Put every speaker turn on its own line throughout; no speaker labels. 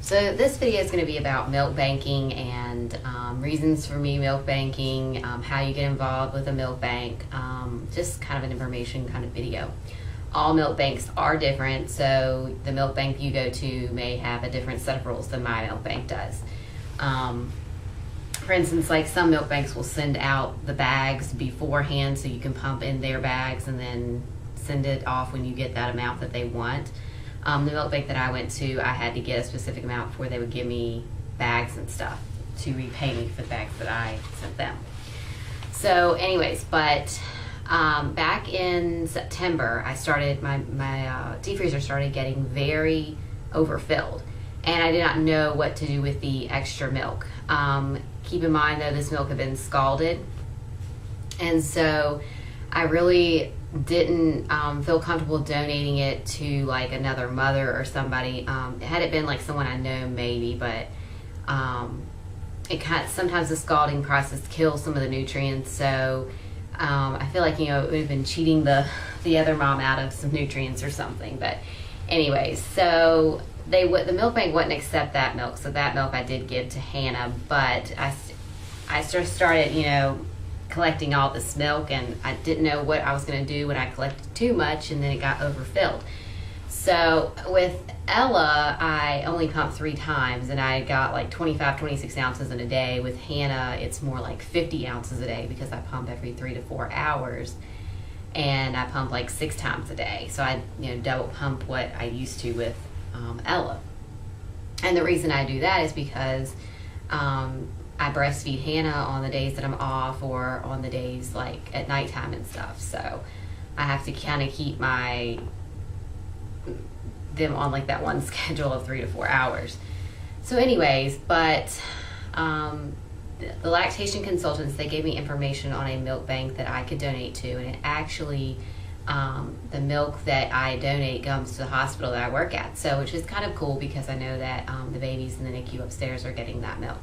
So this video is going to be about milk banking and reasons for me milk banking, how you get involved with a milk bank, just kind of an information kind of video. All milk banks are different, so the milk bank you go to may have a different set of rules than my milk bank does. For instance, like some milk banks will send out the bags beforehand so you can pump in their bags and then send it off when you get that amount that they want. The milk bank that I went to, I had to get a specific amount before they would give me bags and stuff to repay me for the bags that I sent them. So anyways, but back in September, I started, my deep freezer started getting very overfilled, and I did not know what to do with the extra milk. Keep in mind though, this milk had been scalded, and so I really didn't feel comfortable donating it to like another mother or somebody. Had it been like someone I know, maybe, but sometimes the scalding process kills some of the nutrients, so I feel like, it would have been cheating the other mom out of some nutrients or something. But anyways, so the milk bank wouldn't accept that milk, so that milk I did give to Hannah, but I started, collecting all this milk, and I didn't know what I was going to do when I collected too much and then it got overfilled. So with Ella, I only pumped 3 times, and I got like 25, 26 ounces in a day. With Hannah, it's more like 50 ounces a day because I pump every 3 to 4 hours, and I pump like 6 times a day. So I double pump what I used to with Ella. And the reason I do that is because I breastfeed Hannah on the days that I'm off, or on the days like at nighttime and stuff. So I have to kind of keep them on like that one schedule of 3 to 4 hours. So anyways, but the lactation consultants, they gave me information on a milk bank that I could donate to, and it actually, the milk that I donate comes to the hospital that I work at, so which is kind of cool because I know that the babies in the NICU upstairs are getting that milk.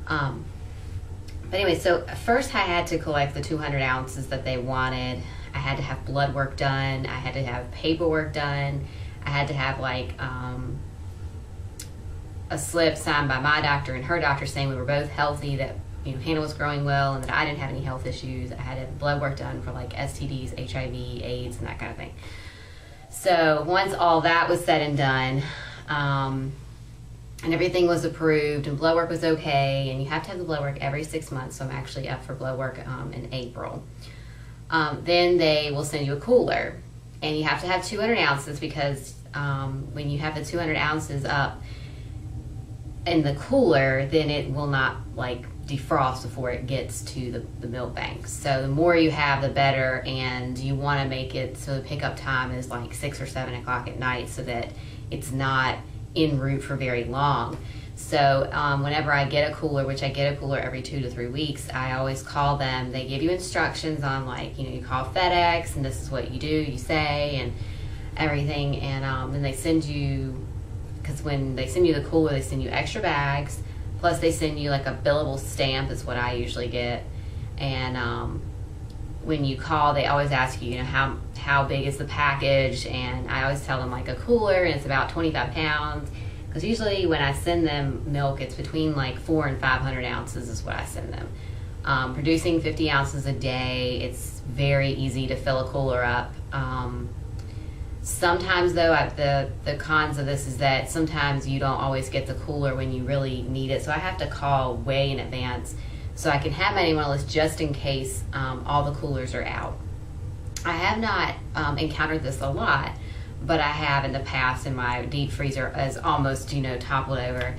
But anyway, so first I had to collect the 200 ounces that they wanted. I had to have blood work done. I had to have paperwork done. I had to have like a slip signed by my doctor and her doctor saying we were both healthy, that Hannah was growing well, and that I didn't have any health issues. I had to have blood work done for like STDs, HIV, AIDS, and that kind of thing. So once all that was said and done, and everything was approved, and blood work was okay, and you have to have the blood work every 6 months, so I'm actually up for blood work in April. Then they will send you a cooler, and you have to have 200 ounces because when you have the 200 ounces up in the cooler, then it will not like defrost before it gets to the milk bank. So the more you have, the better, and you want to make it so the pickup time is like 6 or 7 o'clock at night so that it's not en route for very long. So whenever I get a cooler, which I get a cooler every 2 to 3 weeks, I always call them. They give you instructions on like, you call FedEx, and this is what you do, you say, and everything. And then they send you, because when they send you the cooler, they send you extra bags, plus they send you like a billable stamp is what I usually get. And when you call, they always ask you, how big is the package, and I always tell them like a cooler, and it's about 25 pounds, because usually when I send them milk, it's between like 400 and 500 ounces is what I send them. Producing 50 ounces a day, it's very easy to fill a cooler up. Sometimes though, the cons of this is that sometimes you don't always get the cooler when you really need it, so I have to call way in advance so I can have my name on the list just in case all the coolers are out. I have not encountered this a lot, but I have in the past, in my deep freezer is almost, toppled over.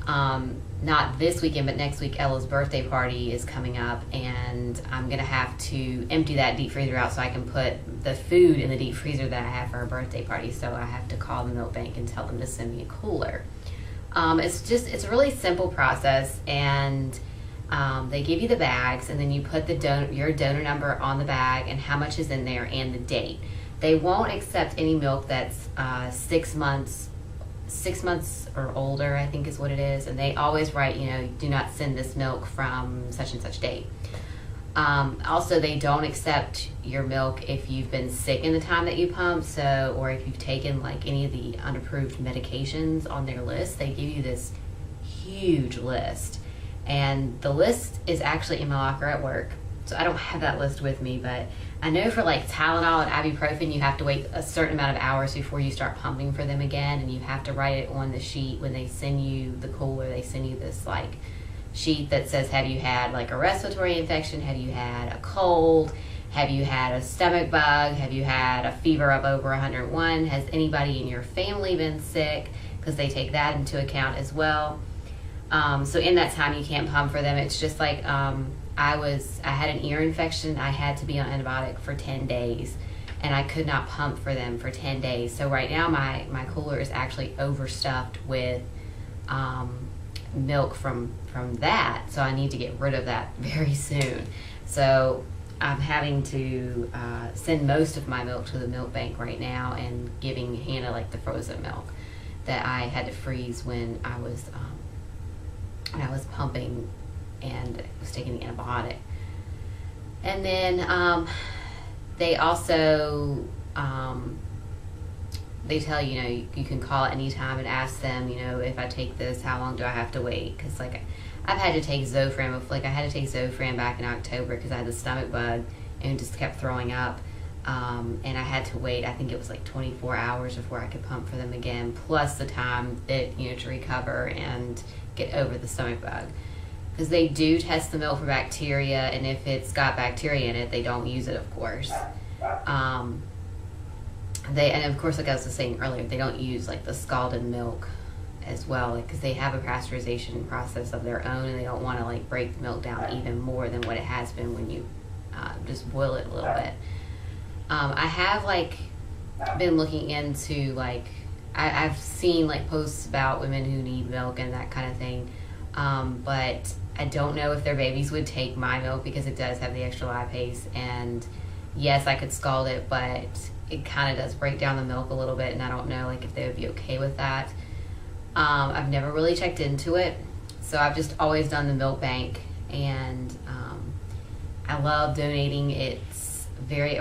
Not this weekend, but next week Ella's birthday party is coming up, and I'm gonna have to empty that deep freezer out so I can put the food in the deep freezer that I have for her birthday party. So I have to call the milk bank and tell them to send me a cooler. It's a really simple process, and they give you the bags, and then you put your donor number on the bag and how much is in there and the date. They won't accept any milk that's 6 months or older, I think is what it is, and they always write, do not send this milk from such and such date. Also, they don't accept your milk if you've been sick in the time that you pump, so, or if you've taken like any of the unapproved medications on their list. They give you this huge list, and the list is actually in my locker at work. So I don't have that list with me, but I know for like Tylenol and ibuprofen, you have to wait a certain amount of hours before you start pumping for them again, and you have to write it on the sheet when they send you the cooler. They send you this like sheet that says, have you had like a respiratory infection? Have you had a cold? Have you had a stomach bug? Have you had a fever of over 101? Has anybody in your family been sick? Because they take that into account as well. So in that time, you can't pump for them. It's just like I had an ear infection. I had to be on antibiotic for 10 days, and I could not pump for them for 10 days. So right now, my cooler is actually overstuffed with milk from that. So I need to get rid of that very soon. So I'm having to send most of my milk to the milk bank right now, and giving Hannah like the frozen milk that I had to freeze when I was pumping and was taking the antibiotic. And then they also they tell you, you can call at any time and ask them, if I take this, how long do I have to wait? Because like I've had to take Zofran. Like I had to take Zofran back in October because I had the stomach bug and just kept throwing up. And I had to wait, I think it was like 24 hours before I could pump for them again, plus the time that, to recover and get over the stomach bug. Because they do test the milk for bacteria, and if it's got bacteria in it, they don't use it, of course. And of course, like I was just saying earlier, they don't use like the scalded milk as well, because they have a pasteurization process of their own, and they don't want to like break the milk down even more than what it has been when you just boil it a little bit. I have like been looking into like I've seen like posts about women who need milk and that kind of thing, but I don't know if their babies would take my milk because it does have the extra lipase, and yes, I could scald it, but it kind of does break down the milk a little bit, and I don't know like if they would be okay with that. I've never really checked into it, so I've just always done the milk bank, and I love donating. It's very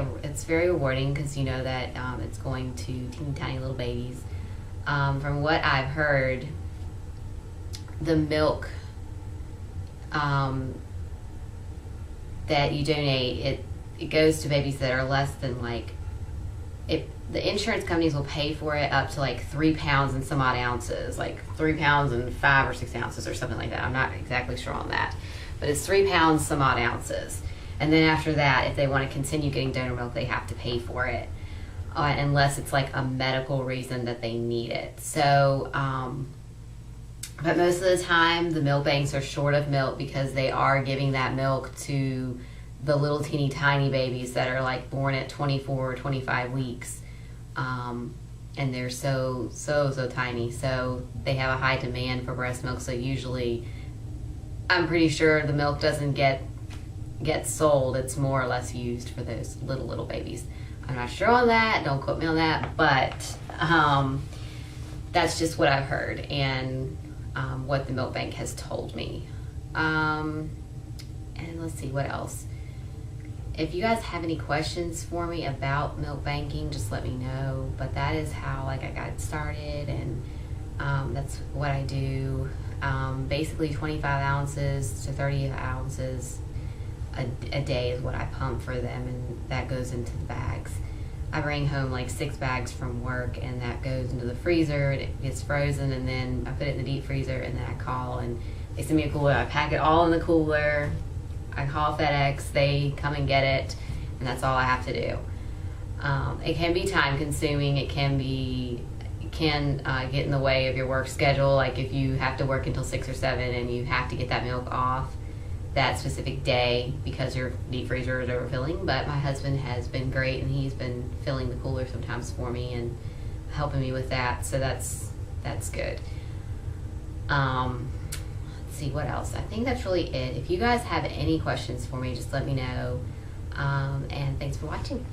rewarding because you know that it's going to teeny tiny little babies. From what I've heard, the milk that you donate, it goes to babies that are less than like, the insurance companies will pay for it up to like 3 pounds and some odd ounces, like 3 pounds and 5 or 6 ounces or something like that. I'm not exactly sure on that, but it's 3 pounds some odd ounces. And then after that, if they want to continue getting donor milk, they have to pay for it, unless it's like a medical reason that they need it. So, but most of the time, the milk banks are short of milk because they are giving that milk to the little teeny tiny babies that are like born at 24 or 25 weeks. And they're so tiny. So they have a high demand for breast milk. So usually, I'm pretty sure the milk doesn't get sold. It's more or less used for those little babies. I'm not sure on that. Don't quote me on that. But that's just what I've heard and what the milk bank has told me. And let's see, what else? If you guys have any questions for me about milk banking, just let me know. But that is how I got started, and that's what I do. Basically 25 ounces to 30 ounces a day is what I pump for them, and that goes into the bags. I bring home like 6 bags from work, and that goes into the freezer, and it gets frozen, and then I put it in the deep freezer, and then I call, and they send me a cooler. I pack it all in the cooler. I call FedEx, they come and get it, and that's all I have to do. It can be time consuming. It can get in the way of your work schedule. Like if you have to work until 6 or 7 and you have to get that milk off that specific day because your deep freezer is overfilling. But my husband has been great, and he's been filling the cooler sometimes for me and helping me with that. So that's good. See what else. I think that's really it. If you guys have any questions for me, just let me know. And thanks for watching.